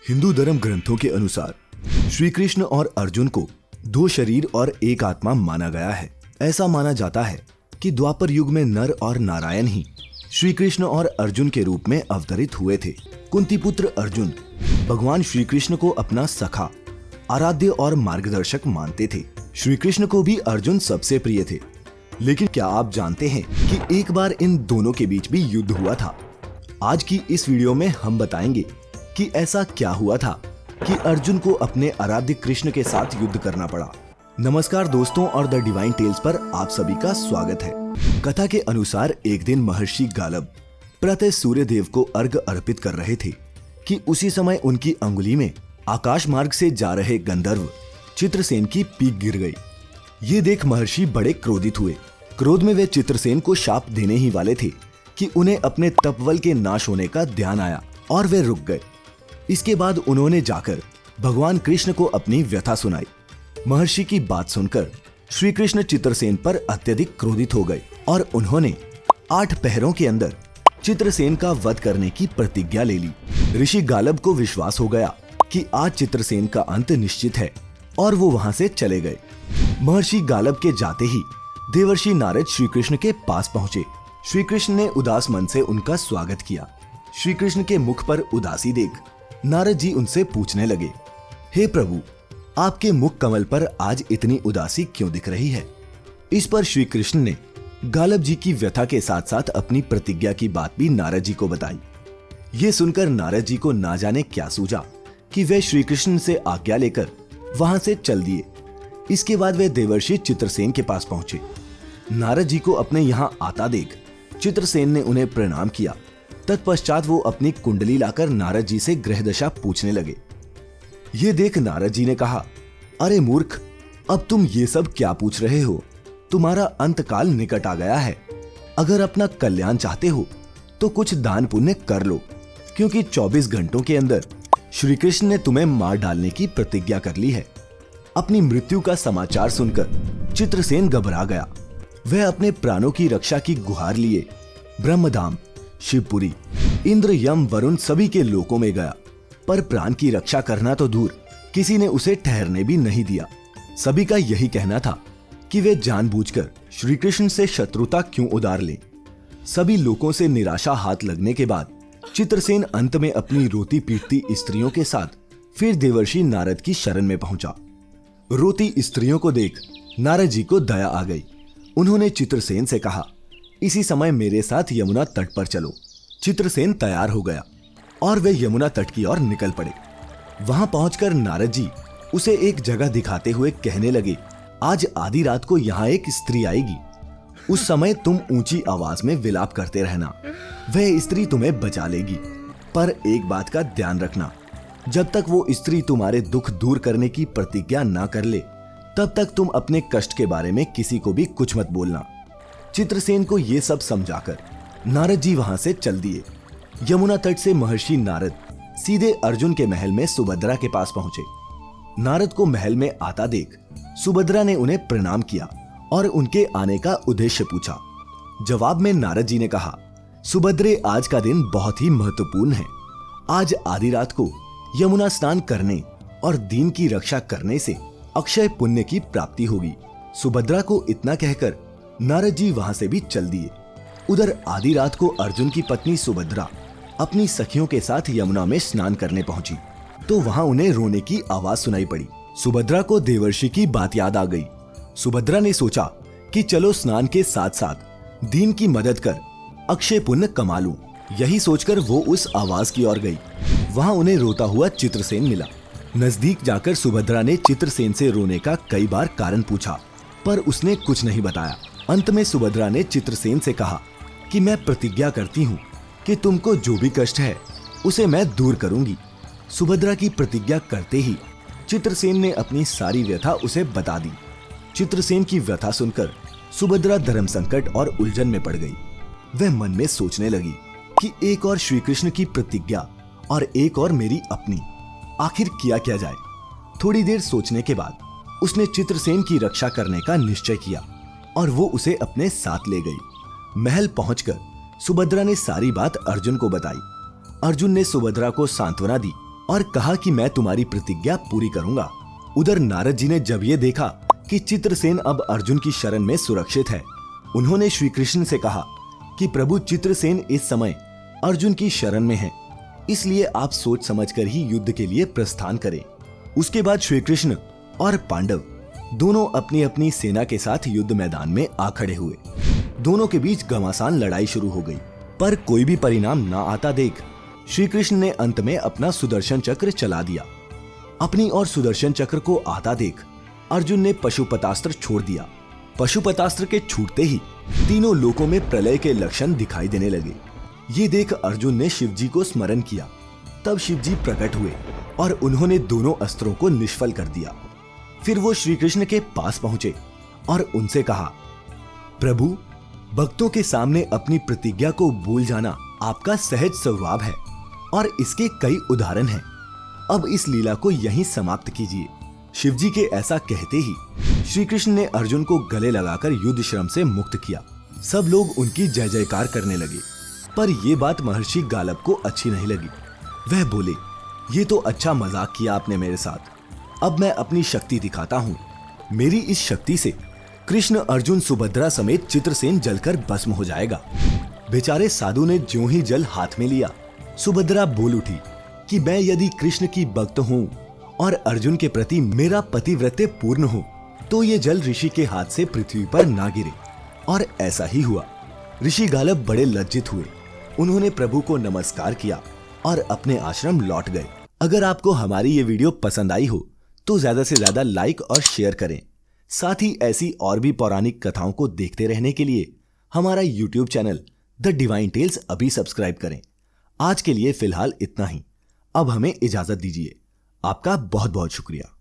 हिंदू धर्म ग्रंथों के अनुसार श्री कृष्ण और अर्जुन को दो शरीर और एक आत्मा माना गया है। ऐसा माना जाता है कि द्वापर युग में नर और नारायण ही श्री कृष्ण और अर्जुन के रूप में अवतरित हुए थे। कुंती पुत्र अर्जुन भगवान श्री कृष्ण को अपना सखा, आराध्य और मार्गदर्शक मानते थे। श्री कृष्ण को भी अर्जुन सबसे प्रिय थे। लेकिन क्या आप जानते हैं कि एक बार इन दोनों के बीच भी युद्ध हुआ था? आज की इस वीडियो में हम बताएंगे कि ऐसा क्या हुआ था कि अर्जुन को अपने आराध्य कृष्ण के साथ युद्ध करना पड़ा। नमस्कार दोस्तों, और द डिवाइन टेल्स पर आप सभी का स्वागत है। कथा के अनुसार एक दिन महर्षि गालब प्रातः सूर्य देव को अर्घ्य अर्पित कर रहे थे कि उसी समय उनकी अंगुली में आकाश मार्ग से जा रहे गंधर्व चित्रसेन की पीक गिर गई। ये देख महर्षि बड़े क्रोधित हुए। क्रोध में वे चित्रसेन को शाप देने ही वाले थे कि उन्हें अपने तपबल के नाश होने का ध्यान आया और वे रुक गए। इसके बाद उन्होंने जाकर भगवान कृष्ण को अपनी व्यथा सुनाई। महर्षि की बात सुनकर श्री कृष्ण चित्रसेन पर अत्यधिक क्रोधित हो गए और उन्होंने 8 पहरों के अंदर चित्रसेन का वध करने की प्रतिज्ञा ले ली। ऋषि गालब को विश्वास हो गया कि आज चित्रसेन का अंत निश्चित है और वो वहां से चले गए। महर्षि गालब के जाते ही देवर्षि नारद श्री कृष्ण के पास पहुंचे। श्री कृष्ण ने उदास मन से उनका स्वागत किया। श्री कृष्ण के मुख पर उदासी देख नारद जी उनसे पूछने लगे, हे प्रभु, आपके मुख कमल पर आज इतनी उदासी क्यों दिख रही है? इस पर श्री कृष्ण ने गालब जी की व्यथा के साथ साथ अपनी प्रतिज्ञा की बात भी नारद जी को बताई। ये सुनकर नारद जी को ना जाने क्या सूझा कि वे श्री कृष्ण से आज्ञा लेकर वहां से चल दिए। इसके बाद वे देवर्षि चित्रसेन के पास पहुंचे। नारद जी को अपने यहाँ आता देख चित्रसेन ने उन्हें प्रणाम किया। तत्पश्चात वो अपनी कुंडली लाकर नारद जी से ग्रह दशा पूछने लगे। ये देख नारद जी ने कहा, अरे मूर्ख, अब तुम ये सब क्या पूछ रहे हो? तुम्हारा अंतकाल निकट आ गया है। अगर अपना कल्याण चाहते हो तो कुछ दान पुण्य कर लो, क्योंकि 24 घंटों के अंदर श्री कृष्ण ने तुम्हें मार डालने की प्रतिज्ञा कर ली है। अपनी मृत्यु का समाचार सुनकर चित्रसेन घबरा गया। वह अपने प्राणों की रक्षा की गुहार लिए ब्रह्मधाम, शिवपुरी, इंद्र, यम, वरुण सभी के लोकों में गया, पर प्राण की रक्षा करना तो दूर, किसी ने उसे ठहरने भी नहीं दिया। सभी का यही कहना था कि वे जानबूझकर श्री कृष्ण से शत्रुता क्यों उधार लें। सभी लोगों से निराशा हाथ लगने के बाद चित्रसेन अंत में अपनी रोती पीटती स्त्रियों के साथ फिर देवर्षि नारद की शरण में पहुंचा। रोती स्त्रियों को देख नारद जी को दया आ गई। उन्होंने चित्रसेन से कहा, इसी समय मेरे साथ यमुना तट पर चलो। चित्रसेन तैयार हो गया और वे यमुना तट की ओर निकल पड़े। वहां पहुंचकर नारद जी उसे एक जगह दिखाते हुए कहने लगे, आज आधी रात को यहाँ एक स्त्री आएगी। उस समय तुम ऊंची आवाज में विलाप करते रहना, वह स्त्री तुम्हें बचा लेगी। पर एक बात का ध्यान रखना, जब तक वो स्त्री तुम्हारे दुख दूर करने की प्रतिज्ञा ना कर ले, तब तक तुम अपने कष्ट के बारे में किसी को भी कुछ मत बोलना। चित्रसेन को ये सब समझाकर नारद जी वहां से चल दिए। यमुना तट से महर्षि नारद सीधे अर्जुन के महल में सुभद्रा के पास पहुंचे। नारद को महल में आता देख सुभद्रा ने उन्हें प्रणाम किया और उनके आने का उद्देश्य पूछा। जवाब में नारद जी ने कहा, सुभद्रे, आज का दिन बहुत ही महत्वपूर्ण है। आज आधी रात को यमुना स्नान करने और दीन की रक्षा करने से अक्षय पुण्य की प्राप्ति होगी। सुभद्रा को इतना कहकर नारद जी वहां से भी चल दिए। उधर आधी रात को अर्जुन की पत्नी सुभद्रा अपनी सखियों के साथ यमुना में स्नान करने पहुंची तो वहां उन्हें रोने की आवाज सुनाई पड़ी। सुभद्रा को देवर्षि की बात याद आ गई। सुभद्रा ने सोचा कि चलो स्नान के साथ साथ दीन की मदद कर अक्षय पुण्य कमा लूं। यही सोचकर वो उस आवाज की ओर गई। वहां उन्हें रोता हुआ चित्रसेन मिला। नजदीक जाकर सुभद्रा ने चित्रसेन से रोने का कई बार कारण पूछा, पर उसने कुछ नहीं बताया। अंत में सुभद्रा ने चित्रसेन से कहा कि मैं प्रतिज्ञा करती हूँ कि तुमको जो भी कष्ट है उसे मैं दूर करूंगी। सुभद्रा की प्रतिज्ञा करते ही चित्रसेन ने अपनी सारी व्यथा उसे बता दी। चित्रसेन की व्यथा सुनकर सुभद्रा धर्म संकट और उलझन में पड़ गई। वह मन में सोचने लगी कि एक और श्री कृष्ण की प्रतिज्ञा और एक और मेरी अपनी, आखिर किया क्या जाए। थोड़ी देर सोचने के बाद उसने चित्रसेन की रक्षा करने का निश्चय किया और वो उसे अपने साथ ले गई। महल पहुंचकर सुभद्रा ने सारी बात अर्जुन को बताई। अर्जुन ने सुभद्रा को सांत्वना दी और कहा कि मैं तुम्हारी प्रतिज्ञा पूरी करूंगा। उधर नारद जी ने जब ये देखा कि चित्रसेन अब अर्जुन की शरण में सुरक्षित है, उन्होंने श्री कृष्ण से कहा कि प्रभु चित्रसेन इस समय अर्जुन की शरण में है, इसलिए आप सोच समझकर ही युद्ध के लिए प्रस्थान करें। उसके बाद श्री कृष्ण और पांडव दोनों अपनी अपनी सेना के साथ युद्ध मैदान में आ खड़े हुए। दोनों के बीच घमासान लड़ाई शुरू हो गई, पर कोई भी परिणाम न आता देख श्री कृष्ण ने अंत में अपना सुदर्शन चक्र चला दिया। अपनी और सुदर्शन चक्र को आता देख अर्जुन ने पशुपतास्त्र छोड़ दिया। पशुपतास्त्र के छूटते ही तीनों लोकों में प्रलय के लक्षण दिखाई देने लगे। ये देख अर्जुन ने शिव जी को स्मरण किया। तब शिव जी प्रकट हुए और उन्होंने दोनों अस्त्रों को निष्फल कर दिया। फिर वो श्री कृष्ण के पास पहुंचे और उनसे कहा, प्रभु, भक्तों के सामने अपनी प्रतिज्ञा को भूल जाना आपका सहज स्वभाव है और इसके कई उदाहरण हैं। अब इस लीला को यहीं समाप्त कीजिए। शिव जी के ऐसा कहते ही श्री कृष्ण ने अर्जुन को गले लगाकर युद्ध श्रम से मुक्त किया। सब लोग उनकी जय जयकार करने लगे, पर यह बात महर्षि गालब को अच्छी नहीं लगी। वह बोले, ये तो अच्छा मजाक किया आपने मेरे साथ, अब मैं अपनी शक्ति दिखाता हूँ। मेरी इस शक्ति से कृष्ण, अर्जुन, सुभद्रा समेत चित्रसेन जलकर भस्म हो जाएगा। बेचारे साधु ने ज्यों ही जल हाथ में लिया, सुभद्रा बोल उठी कि मैं यदि कृष्ण की भक्त हूँ और अर्जुन के प्रति मेरा पतिव्रत्य पूर्ण हो तो ये जल ऋषि के हाथ से पृथ्वी पर ना गिरे। और ऐसा ही हुआ। ऋषि गालब बड़े लज्जित हुए। उन्होंने प्रभु को नमस्कार किया और अपने आश्रम लौट गए। अगर आपको हमारी ये वीडियो पसंद आई हो तो ज्यादा से ज्यादा लाइक और शेयर करें। साथ ही ऐसी और भी पौराणिक कथाओं को देखते रहने के लिए हमारा YouTube channel the divine tales अभी सब्सक्राइब करें। आज के लिए फिलहाल इतना ही। अब हमें इजाजत दीजिए। आपका बहुत बहुत शुक्रिया।